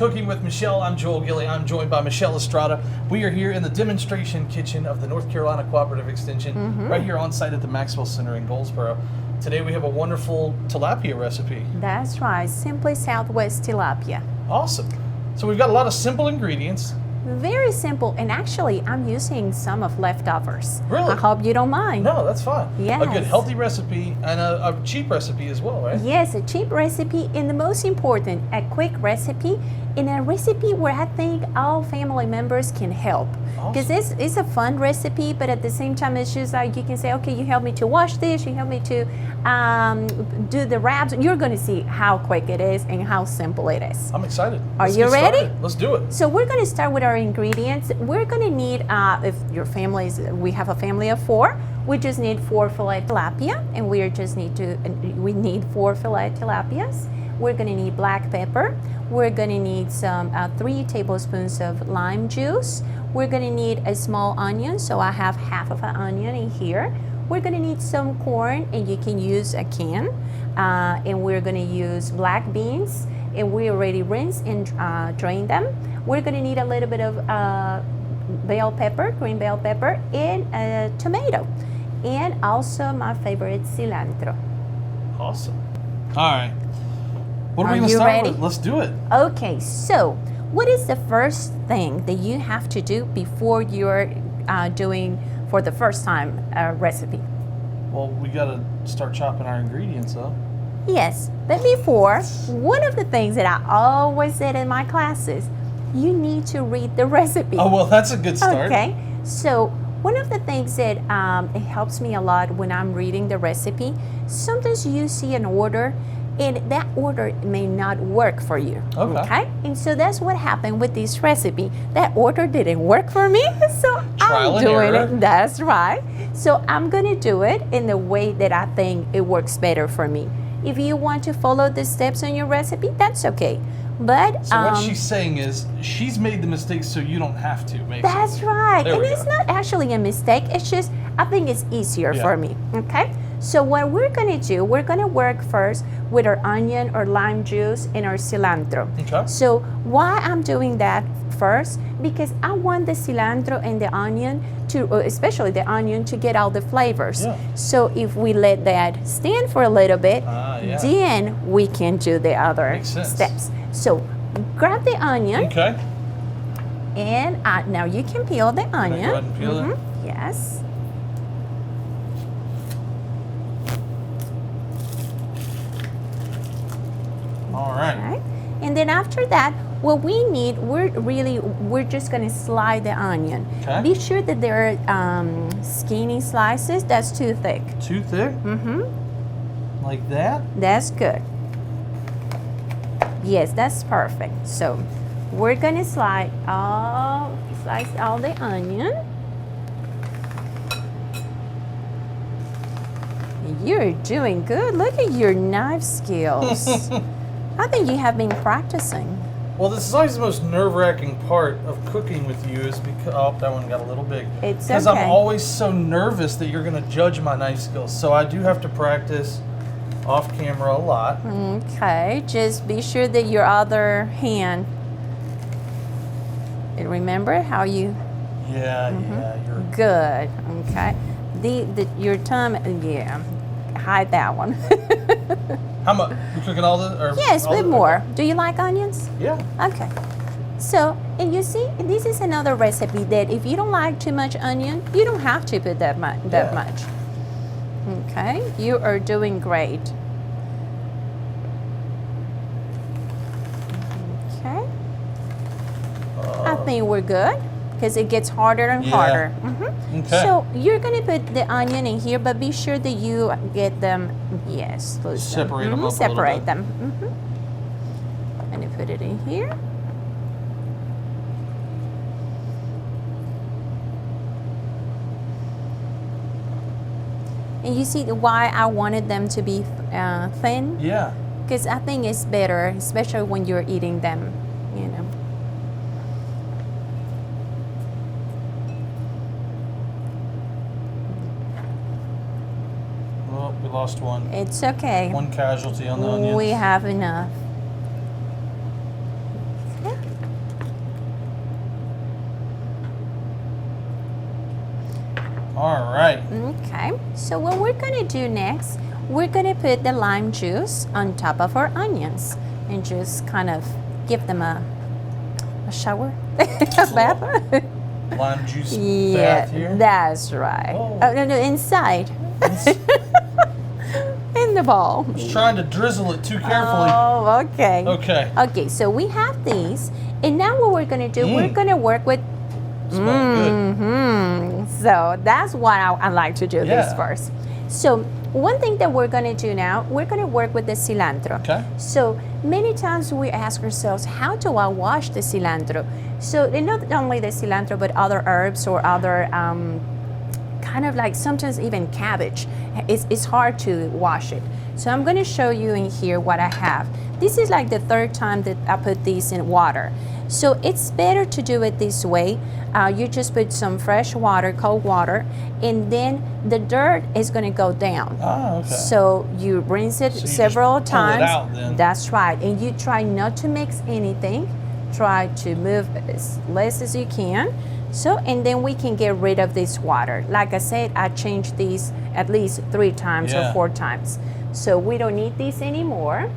Cooking with Michelle. I'm Joel Gilley. I'm joined by Michelle Estrada. We are here in the demonstration kitchen of the North Carolina Cooperative Extension, right here on site at the Maxwell Center in Goldsboro. Today we have a wonderful tilapia recipe. That's right, simply SouthWest Tilapia. Awesome. So we've got a lot of simple ingredients. Very simple, and actually I'm using some of leftovers. Really? I hope you don't mind. No, that's fine. Yes. A good healthy recipe and a cheap recipe as well, right? Yes, a cheap recipe, and the most important, a quick recipe, and a recipe where I think all family members can help. Because it's a fun recipe, but at the same time, it's just like you can say, okay, you help me to wash this, you help me to do the wraps. You're going to see how quick it is and how simple it is. I'm excited. Are you ready? Let's do it. So we're going to start with our ingredients. We're going to need, if your family is, we have a family of 4, we just need 4 fillet tilapia, and we need 4 fillet tilapias. We're going to need black pepper. We're going to need some 3 tablespoons of lime juice. We're going to need a small onion, so I have half of an onion in here. We're going to need some corn, and you can use a can. And we're going to use black beans, and we already rinsed and drained them. We're going to need a little bit of bell pepper, green bell pepper, and a tomato. And also my favorite, cilantro. Awesome. All right. What are we going to start with? Let's do it. Okay, so what is the first thing that you have to do before you're doing for the first time a recipe? Well, we got to start chopping our ingredients up. Yes, but before, one of the things that I always said in my classes, you need to read the recipe. Oh, well, that's a good start. Okay, so one of the things that it helps me a lot when I'm reading the recipe, sometimes you see an order and that order may not work for you. Okay? And so that's what happened with this recipe. That order didn't work for me, so I'm doing it. That's right. So I'm going to do it in the way that I think it works better for me. If you want to follow the steps on your recipe, that's okay. But so what she's saying is she's made the mistakes so you don't have to, basically. That's right. And it's not actually a mistake. It's just I think it's easier for me. Okay? So what we're going to do, we're going to work first with our onion or lime juice and our cilantro. Okay. So why I'm doing that first? Because I want the cilantro and the onion to, especially the onion, to get all the flavors. Yeah. So if we let that stand for a little bit, then we can do the other steps. So grab the onion. Okay. And now you can peel the onion. Go ahead and peel it. Yes. All right. And then after that, what we need, we're just going to slide the onion. Okay. Be sure that they're skinny slices. That's too thick. Too thick? Mm-hmm. Like that? That's good. Yes, that's perfect. So we're going to slice all the onion. You're doing good. Look at your knife skills. I think you have been practicing. Well, this is always the most nerve-wracking part of cooking with you is because, oh, that one got a little big. It's because okay. I'm always so nervous that you're going to judge my knife skills. So I do have to practice off camera a lot. Okay, just be sure that your other hand, and remember how you... Yeah, you're... Good, okay. Your thumb, hide that one. How much? You cooking all this? Or yes, a bit more. Do you like onions? Yeah. Okay. So, and you see, this is another recipe that if you don't like too much onion, you don't have to put that much. Okay, you are doing great. Okay. I think we're good because it gets harder and harder. Okay. So you're going to put the onion in here, but be sure that you get them, separate them up separate them. I'm going to put it in here. And you see why I wanted them to be thin? Yeah. Because I think it's better, especially when you're eating them, you know. Oh, we lost one. It's okay. One casualty on the onions. We have enough. Okay. All right. Okay, so what we're gonna do next, we're gonna put the lime juice on top of our onions and just kind of give them a shower, a bath. Lime juice Yeah, bath here. that's right. Whoa. Oh, no, inside. In the bowl. I was trying to drizzle it too carefully. Oh, okay. Okay. Okay, so we have these, and now what we're gonna do, we're gonna work with. Smells good. So that's what I like to do this Yeah. first. So one thing that we're gonna do now, we're gonna work with the cilantro. Okay. So many times we ask ourselves, how do I wash the cilantro? So and not only the cilantro, but other herbs or other kind of like sometimes even cabbage. It's hard to wash it. So I'm going to show you in here what I have. This is like the third time that I put these in water. So it's better to do it this way. You just put some fresh water, cold water, and then the dirt is going to go down. Oh, okay. So you rinse it So you several just pull it times. out then. That's right. And you try not to mix anything. Try to move as less as you can. So, and then we can get rid of this water. Like I said, I changed these at least 3 times or 4 times. So we don't need these anymore.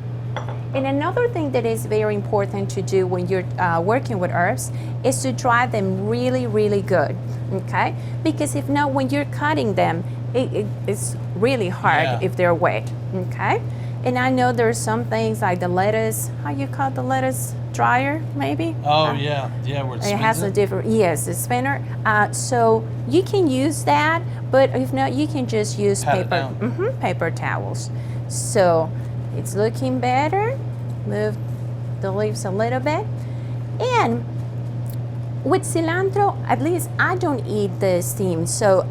And another thing that is very important to do when you're working with herbs is to dry them really, really good, okay? Because if not, when you're cutting them, it's really hard if they're wet, okay? And I know there's some things like the lettuce, how you call the lettuce dryer, maybe? Oh, yeah, where It has a different, yes, a spinner. So you can use that, but if not, you can just use paper towels. So it's looking better. Move the leaves a little bit. And with cilantro, at least I don't eat the steam. So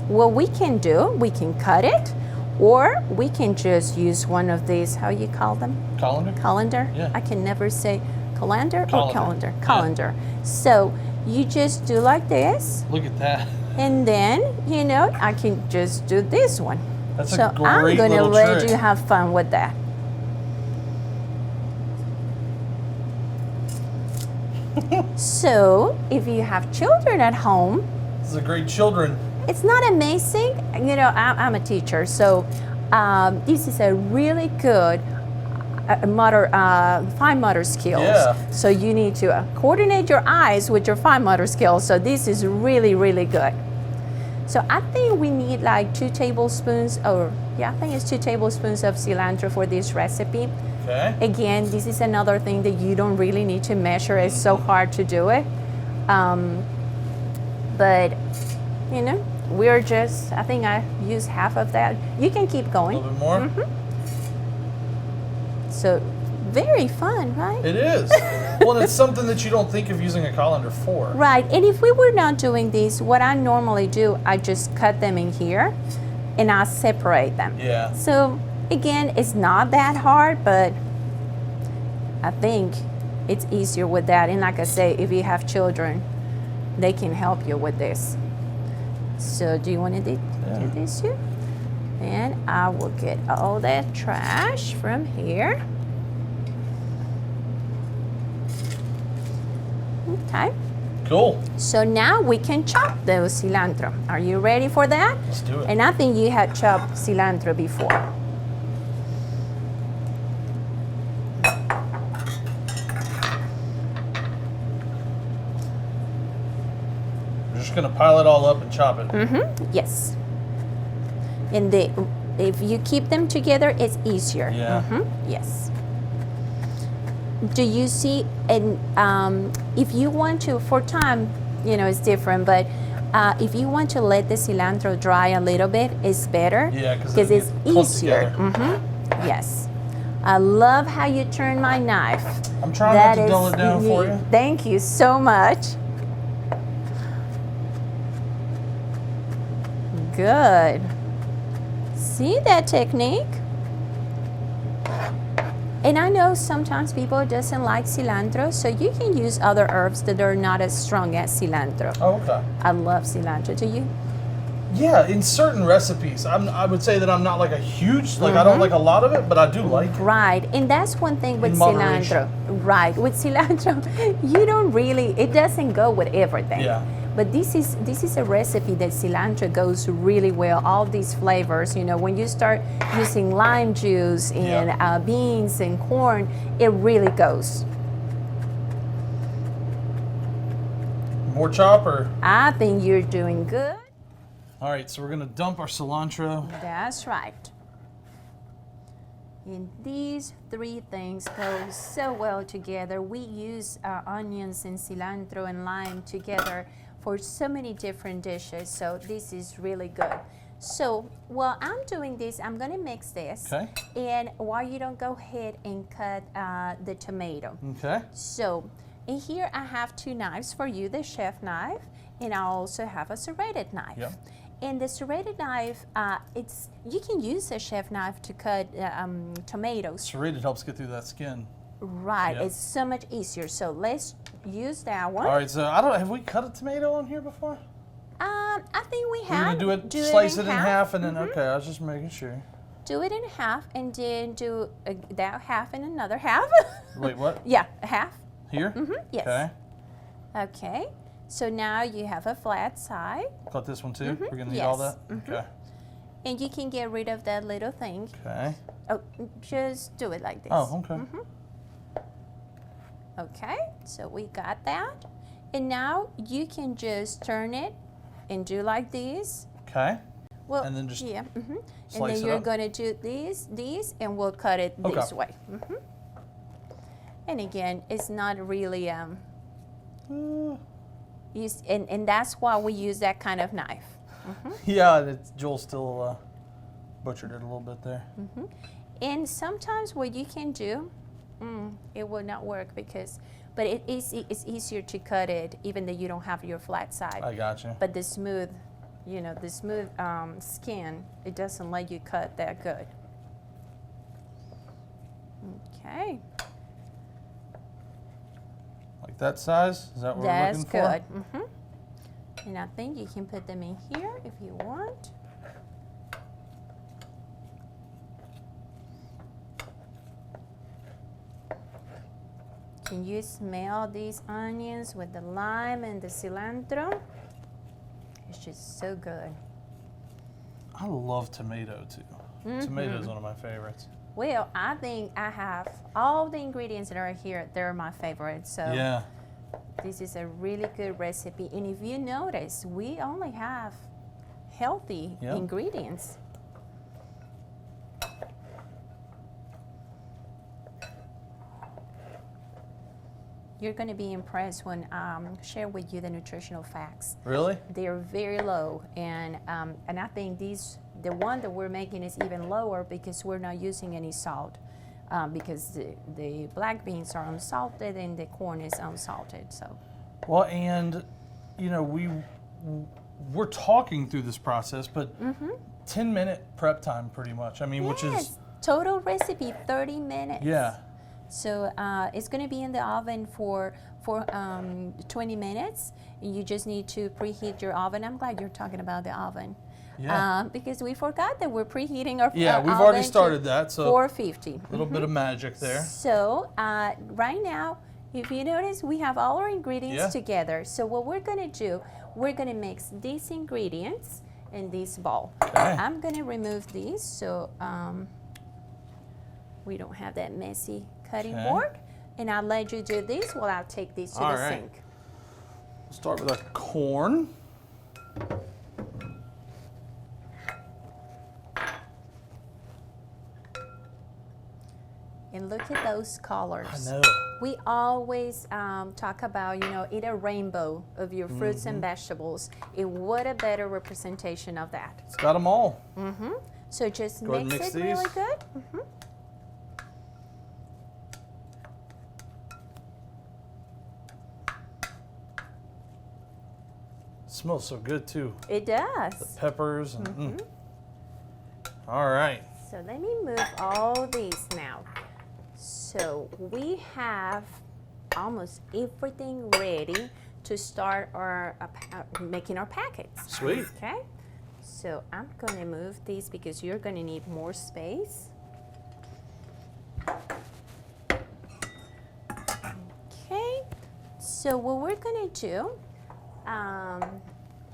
what we can do, we can cut it, or we can just use one of these, how you call them? Colander? Colander? Yeah. I can never say colander or Colander. colander. So you just do like this, Look at that. and then, you know, I can just do this one. That's So a great I'm going to little let trick. you have fun with that. So if you have children at home, This is a great children. it's not amazing. You know, I'm a teacher, so this is a really good fine motor skills. Yeah. So you need to coordinate your eyes with your fine motor skills. So this is really, really good. So I think we need like 2 tablespoons, I think it's 2 tablespoons of cilantro for this recipe. Okay. Again, this is another thing that you don't really need to measure. It's so hard to do it. But, you know, I think I used half of that. You can keep A going. little bit more. So, very fun, right? It is. Well, it's something that you don't think of using a colander for. Right, and if we were not doing this, what I normally do, I just cut them in here and I separate them. Yeah. So again, it's not that hard, but I think it's easier with that. And like I say, if you have children, they can help you with this. So do you want to do this too? And I will get all that trash from here. Okay. Cool. So now we can chop the cilantro. Are you ready for that? Let's do it. And I think you had chopped cilantro before. We're just gonna pile it all up and chop it. Yes. And if you keep them together, it's easier. Yeah. Yes. Do you see? And if you want to, for time, you know, it's different. But if you want to let the cilantro dry a little bit, it's better. Yeah, because it's clumped easier. together. Yes. I love how you turn my knife. I'm trying not to dull it down for you. Thank you so much. Good. See that technique? And I know sometimes people doesn't like cilantro, so you can use other herbs that are not as strong as cilantro. Oh, okay. I love cilantro. Do you? Yeah, in certain recipes, I would say that I'm not like a huge, I don't like a lot of it, but I do like it. Right, and that's one thing with In moderation. cilantro. Right, with cilantro, you don't really, it doesn't go with everything. Yeah. But this is a recipe that cilantro goes really well. All these flavors, you know, when you start using lime juice and beans and corn, it really goes. More chopper. I think you're doing good. All right, so we're gonna dump our cilantro. That's right. And these three things go so well together. We use onions and cilantro and lime together for so many different dishes. So this is really good. So while I'm doing this, I'm gonna mix this. Okay. And while you don't go ahead and cut the tomato. Okay. So, and here I have 2 knives for you, the chef knife, and I also have a serrated knife. Yep. And the serrated knife, you can use a chef knife to cut tomatoes. Serrated helps get through that skin. Right, Yep. it's so much easier. So let's use that one. All right, so I don't know, have we cut a tomato on here before? I think we We're have. gonna slice it in half and then, okay, I was just making sure. Do it in half and then do that half and another half. Wait, what? Yeah, a half. Here? Yes. Okay. Okay, so now you have a flat side. Cut this one too? We're gonna need all Yes. that? Okay. And you can get rid of that little thing. Okay. Oh, just do it like this. Oh, okay. Okay, so we got that. And now you can just turn it and do like this. Okay. Well, And then just and slice then it you're up? going to do these, and we'll cut it this way. And again, it's not really, and that's why we use that kind of knife. Yeah, Joel still butchered it a little bit there. And sometimes what you can do, it will not work but it's easier to cut it even though you don't have your flat side. I got you. But the smooth, skin, it doesn't let you cut that good. Okay. Like that size? Is that what That's we're looking for? good. And I think you can put them in here if you want. Can you smell these onions with the lime and the cilantro? It's just so good. I love tomato too. Tomato is one of my favorites. Well, I think I have all the ingredients that are here. They're my favorites. So Yeah. this is a really good recipe. And if you notice, we only have healthy ingredients. You're going to be impressed when I share with you the nutritional facts. Really? They're very low, and I think the one that we're making is even lower because we're not using any salt, because the black beans are unsalted and the corn is unsalted. So. Well, and we're talking through this process, but 10-minute prep time pretty much. I mean, which is total recipe 30 minutes. Yeah. So it's going to be in the oven for 20 minutes. You just need to preheat your oven. I'm glad you're talking about the oven. Yeah. Because we forgot that we're preheating our Yeah, we've oven already started that. So 450. a little bit of magic there. So right now, if you notice, we have all our ingredients together. So what we're going to do, we're going to mix these ingredients in this bowl. Okay. I'm going to remove these so we don't have that messy cutting board. And I'll let you do this while I'll take these to the sink. Start with our corn. And look at those colors. I know. We always talk about, eat a rainbow of your fruits and vegetables. And what a better representation of that. It's got them all. So just Go ahead and mix mix it really these. good. Smells so good too. It does. The peppers and All right. So let me move all these now. So we have almost everything ready to start our making our packets. Sweet. Okay. So I'm going to move these because you're going to need more space. Okay. So what we're going to do,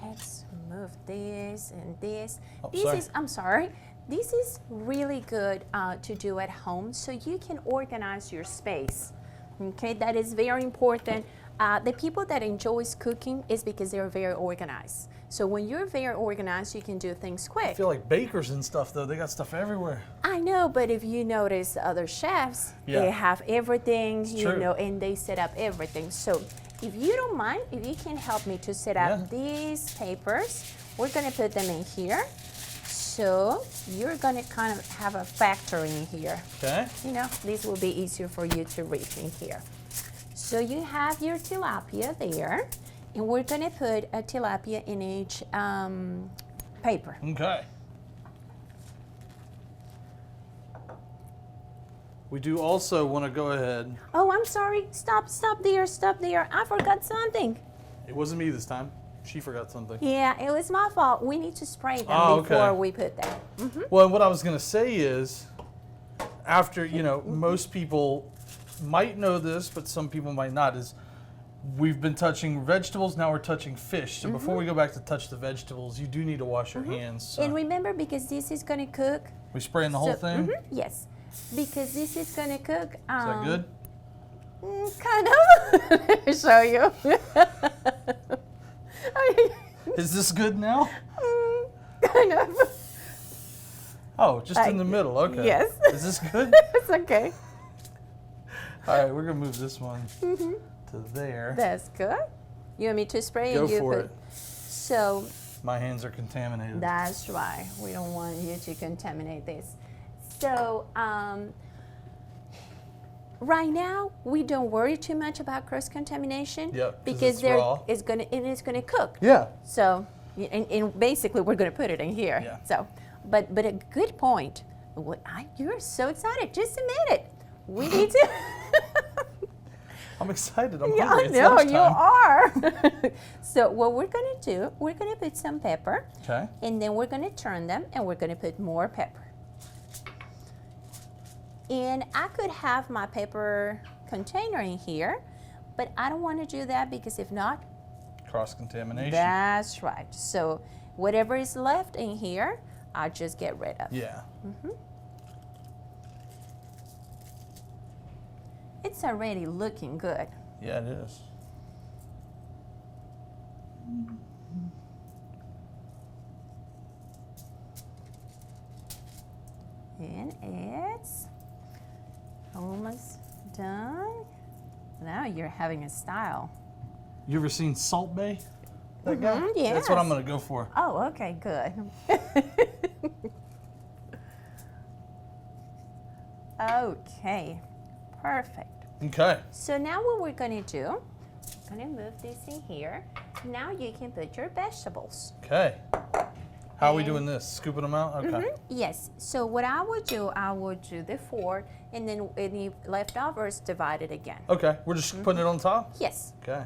Let's move this and this. Oh, This sorry. is, I'm sorry, this is really good to do at home so you can organize your space. Okay, that is very important. The people that enjoys cooking is because they're very organized. So when you're very organized, you can do things I quick. feel like bakers and stuff though. They got stuff everywhere. I know, but if you notice other chefs, Yeah. they have everything, true. and they set up everything. So if you don't mind, if you can help me to set up Yeah. these papers, we're gonna put them in here. So you're gonna kind of have a factory in here. Okay. This will be easier for you to read in here. So you have your tilapia there, and we're gonna put a tilapia in each paper. Okay. We do also want to go ahead. Oh, I'm sorry. Stop there. I forgot something. It wasn't me this time. She forgot something. Yeah, it was my fault. We need to spray them Oh, okay. before we put them. Well, what I was going to say is, after, most people might know this, but some people might not, is we've been touching vegetables, now we're touching fish. So before we go back to touch the vegetables, you do need to wash your hands. So And remember, because this is going to cook. we spraying the whole thing? Yes. Because this is going to cook. Is that good? Kind of. Let me show you. Is this good now? Kind of. Oh, just in the middle. Okay. yes. Is this good? It's okay. All right, we're going to move this one to there. That's good. You want me to spray? Go and you for put- it. So My hands are contaminated. that's right. We don't want you to contaminate this. So right now we don't worry too much about cross contamination. Yep, 'cause because it's raw. it's gonna cook. Yeah. So and basically we're gonna put it in here. Yeah. So but a good point. You're so excited. Just a minute. We need to. I'm excited. I'm Yeah, hungry. I It's know you lunchtime. are. So what we're gonna do, we're gonna put some pepper, Okay. and then we're gonna turn them, and we're gonna put more pepper. And I could have my pepper container in here, but I don't want to do that because if not, Cross contamination. that's right. So whatever is left in here, I'll just get rid of. Yeah. It's already looking good. Yeah, it is. And it's almost done. Now you're having a style. You ever seen Salt Bay? That guy? yes. That's what I'm going to go for. Oh, okay, good. Okay, perfect. Okay. So now what we're going to do, I'm going to move this in here. Now you can put your vegetables. Okay. How are we And- doing this? Scooping them out? Okay. Yes, so what I would do the 4, and then any leftovers divided again. Okay. We're just putting it on top? Yes. Okay.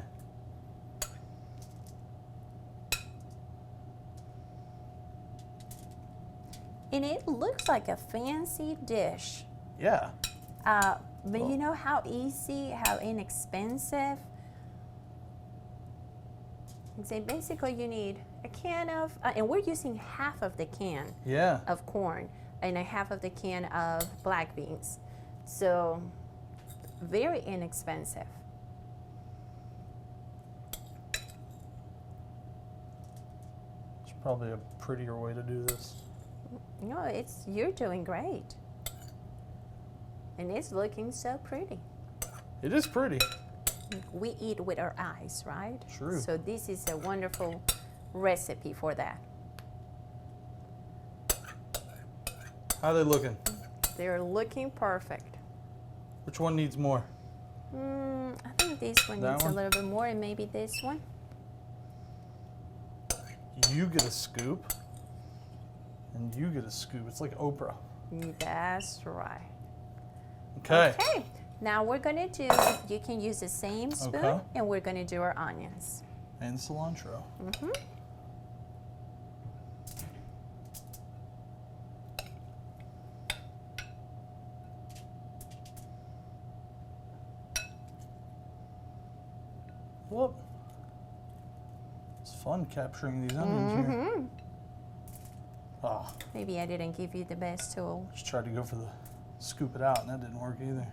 And it looks like a fancy dish. Yeah. But you know how easy, how inexpensive? So basically you need a can of, and we're using half of the can Yeah. of corn and a half of the can of black beans. So very inexpensive. It's probably a prettier way to do this. No, you're doing great. And it's looking so pretty. It is pretty. We eat with our eyes, right? True. So this is a wonderful recipe for that. How are they looking? They're looking perfect. Which one needs more? I think this one That needs one? a little bit more, and maybe this one. You get a scoop. And you get a scoop. It's like Oprah. That's right. Okay. Okay. Now we're gonna do. You can use the same spoon, Okay. and we're gonna do our onions. And cilantro. Whoop. It's fun capturing these onions here. Oh, Maybe I didn't give you the best tool. just tried to go for the scoop it out, and that didn't work either.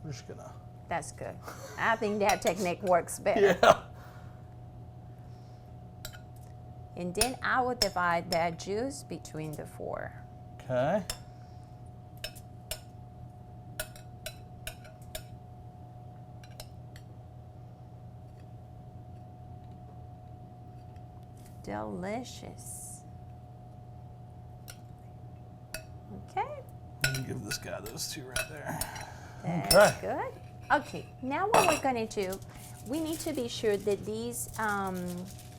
We're just gonna. That's good. I think that technique works better. Yeah. And then I will divide that juice between the 4. Okay. Delicious. Okay. Let me give this guy those 2 right there. That's good. Okay, now what we're gonna do, we need to be sure that these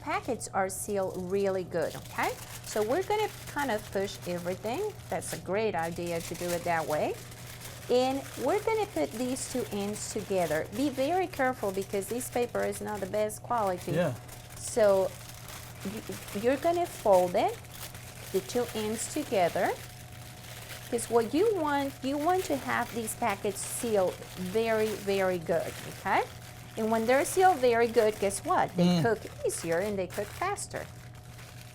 packets are sealed really good, okay? So we're gonna kind of push everything. That's a great idea to do it that way. And we're gonna put these 2 ends together. Be very careful because this paper is not the best quality. Yeah. So you're gonna fold it, the 2 ends together. Because what you want to have these packets sealed very, very good, okay? And when they're sealed very good, guess what? They cook easier and they cook faster.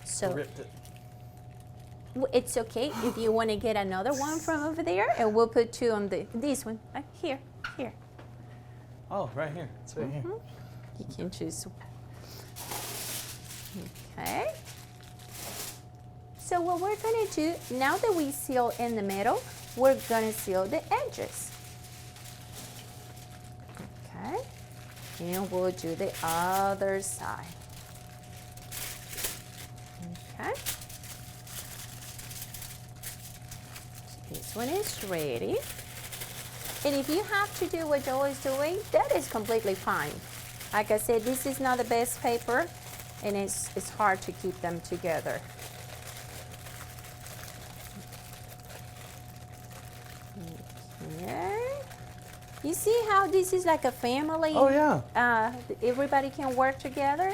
So Ripped it. it's okay if you want to get another one from over there, and we'll put 2 on this one. Here. Oh, right here. It's right here. You can choose. Okay. So what we're gonna do, now that we seal in the middle, we're gonna seal the edges. Okay. And we'll do the other side. Okay. So this one is ready. And if you have to do what Joel is doing, that is completely fine. Like I said, this is not the best paper, and it's hard to keep them together. Okay. You see how this is like a family? Oh, yeah. Everybody can work together.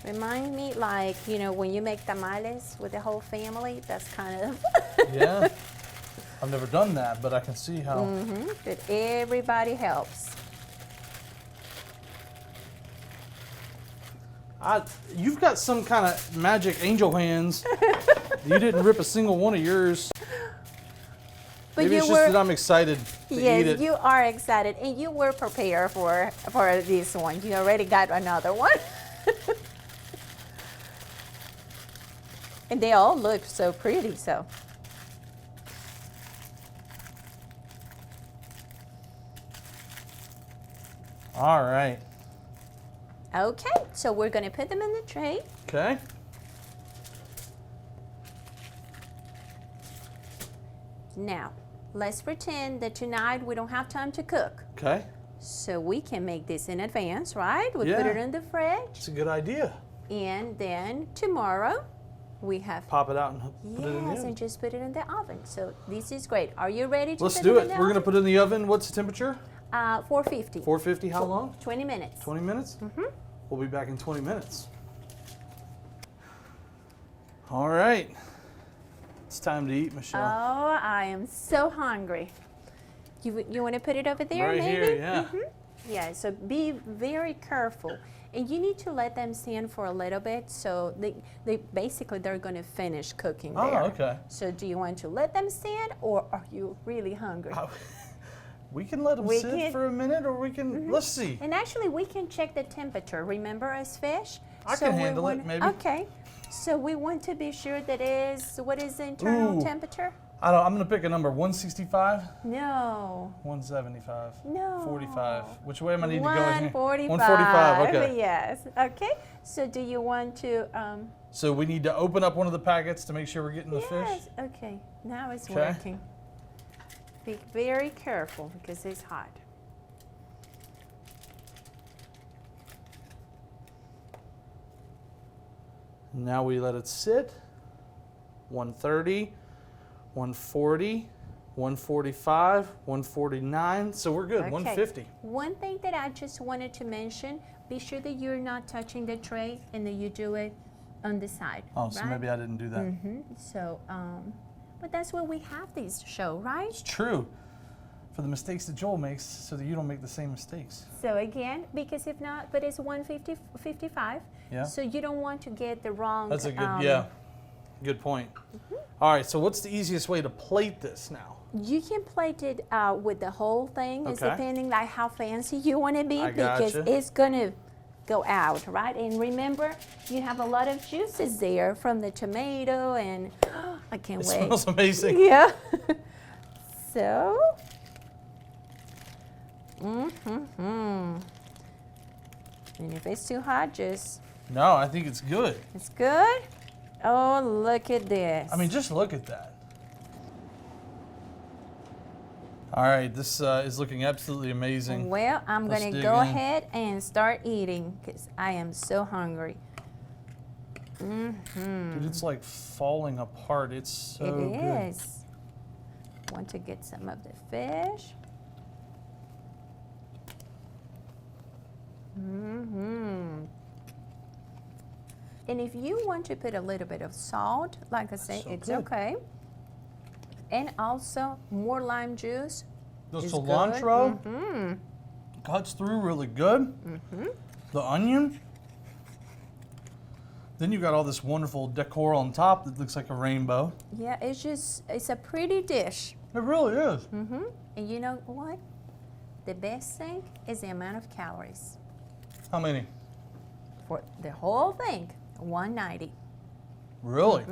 Remind me, like, you know, when you make tamales with the whole family, that's kind of Yeah. I've never done that, but I can see how. that everybody helps. You've got some kind of magic angel hands. You didn't rip a single one of yours. But Maybe you it's were, just that I'm excited to eat yes, it. you are excited, and you were prepared for this one. You already got another one. And they all look so pretty, so. All right. Okay, so we're gonna put them in the tray. Okay. Now, let's pretend that tonight we don't have time to cook. Okay. So we can make this in advance, right? We put Yeah. it in the fridge, It's a good idea. and then tomorrow we have. Pop it out and put it in the Yes, oven. and just put it in the oven. So this is great. Are you ready to Let's put do it it. in the We're going to oven? put it in the oven. What's the temperature? 450. 450. How long? 20 minutes. 20 minutes? Mm-hmm. We'll be back in 20 minutes. All right. It's time to eat, Michelle. Oh, I am so hungry. You want to put it over there, Right maybe? here, yeah. Yeah, so be very careful. And you need to let them stand for a little bit, so they basically they're going to finish cooking there. Oh, okay. So do you want to let them stand, or are you really hungry? We can let them We sit can- for a minute, or we can, let's see. And actually, we can check the temperature. Remember, as fish? I can we handle it, want- maybe. Okay. So we want to be sure that is, what is the internal Ooh. temperature? I'm going to pick a number, 165, No. 175, No. 45. Which way am I need to go in here? 145. 145, okay. Yes. Okay. So do you want to? So we need to open up one of the packets to make sure we're getting the Yes. fish. Okay. Now it's Okay. working. Be very careful because it's hot. Now we let it sit. 130, 140, 145, 149. So we're good. Okay. 150. One thing that I just wanted to mention: be sure that you're not touching the tray and that you do it on the side. Oh, so right? maybe I didn't do that. So, but that's what we have this show, right? It's true. For the mistakes that Joel makes, so that you don't make the same mistakes. So again, because if not, but it's 155. Yeah. So you don't want to get the wrong. That's a good, good point. All right, so what's the easiest way to plate this now? You can plate it with the whole thing. It's Okay. depending like how fancy you want to be, I because gotcha. it's gonna go out, right? And remember, you have a lot of juices there from the tomato, and I can't It wait. smells amazing. Yeah. So. And if it's too hot, just No, I think it's good. it's good. Oh, look at this. I mean, just look at that. All right, this is looking absolutely amazing. Well, I'm Let's gonna dig go in. ahead and start eating because I am so hungry. Dude, it's like falling apart. It's so It good. is. Want to get some of the fish. And if you want to put a little bit of salt, like I say, So it's good. okay. And also more lime juice. The is cilantro good. cuts through really good. The onion. Then you got all this wonderful decor on top that looks like a rainbow. Yeah, it's a pretty dish. It really is. And you know what? The best thing is the amount of calories. How many? For the whole thing, 190. Really?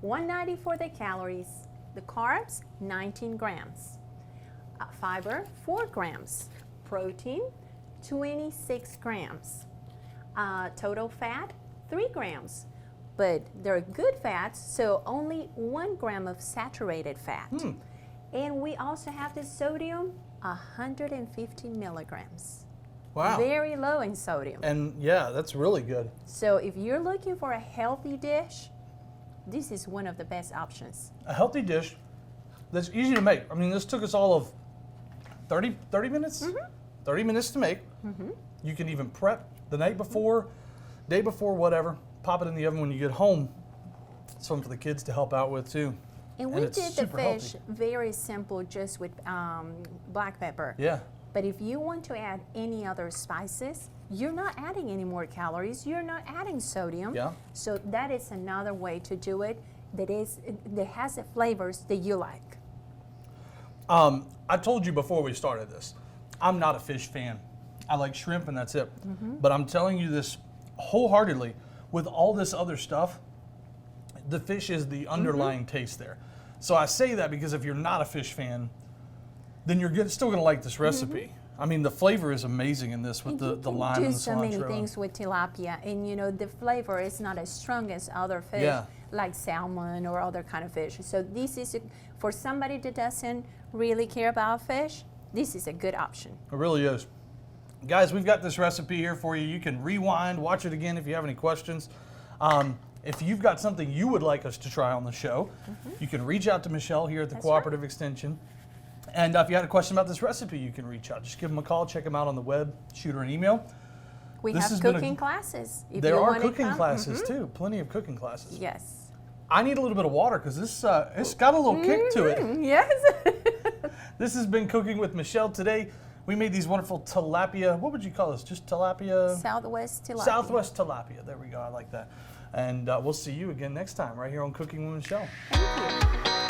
190 for the calories. The carbs, 19 grams. Fiber, 4 grams. Protein, 26 grams. Total fat, 3 grams. But they're good fats, so only 1 gram of saturated fat. And we also have the sodium, 150 milligrams. Wow. Very low in sodium. And yeah, that's really good. So if you're looking for a healthy dish, this is one of the best options. A healthy dish that's easy to make. I mean, this took us all of 30 minutes? 30 minutes to make. You can even prep the night before, day before, whatever. Pop it in the oven when you get home. Something for the kids to help out with too. And And we it's did the super fish healthy. very simple, just with black pepper. Yeah. But if you want to add any other spices, you're not adding any more calories. You're not adding sodium. Yeah. So that is another way to do it. That has the flavors that you like. I told you before we started this, I'm not a fish fan. I like shrimp and that's it. But I'm telling you this wholeheartedly, with all this other stuff, the fish is the underlying taste there. So I say that because if you're not a fish fan, then you're still going to like this recipe. I mean, the flavor is amazing in this with the lime do and the so many cilantro. things with tilapia, and you know the flavor is not as strong as other fish, Yeah. like salmon or other kind of fish. So this is for somebody that doesn't really care about fish. This is a good option. It really is. Guys, we've got this recipe here for you. You can rewind, watch it again if you have any questions. If you've got something you would like us to try on the show, you can reach out to Michelle here at the That's Cooperative Extension. And if you had a question about this recipe, you can reach out. Just give them a call, check them out on the web, shoot her an email. We This have has been cooking classes. If There you are wanna cooking come. classes too, plenty of cooking classes. Yes. I need a little bit of water because this it's got a little kick to it. Yes. This has been Cooking with Michelle today. We made these wonderful tilapia. What would you call this? Just tilapia? SouthWest Tilapia. SouthWest Tilapia. There we go. I like that. And we'll see you again next time right here on Cooking with Michelle. Thank you.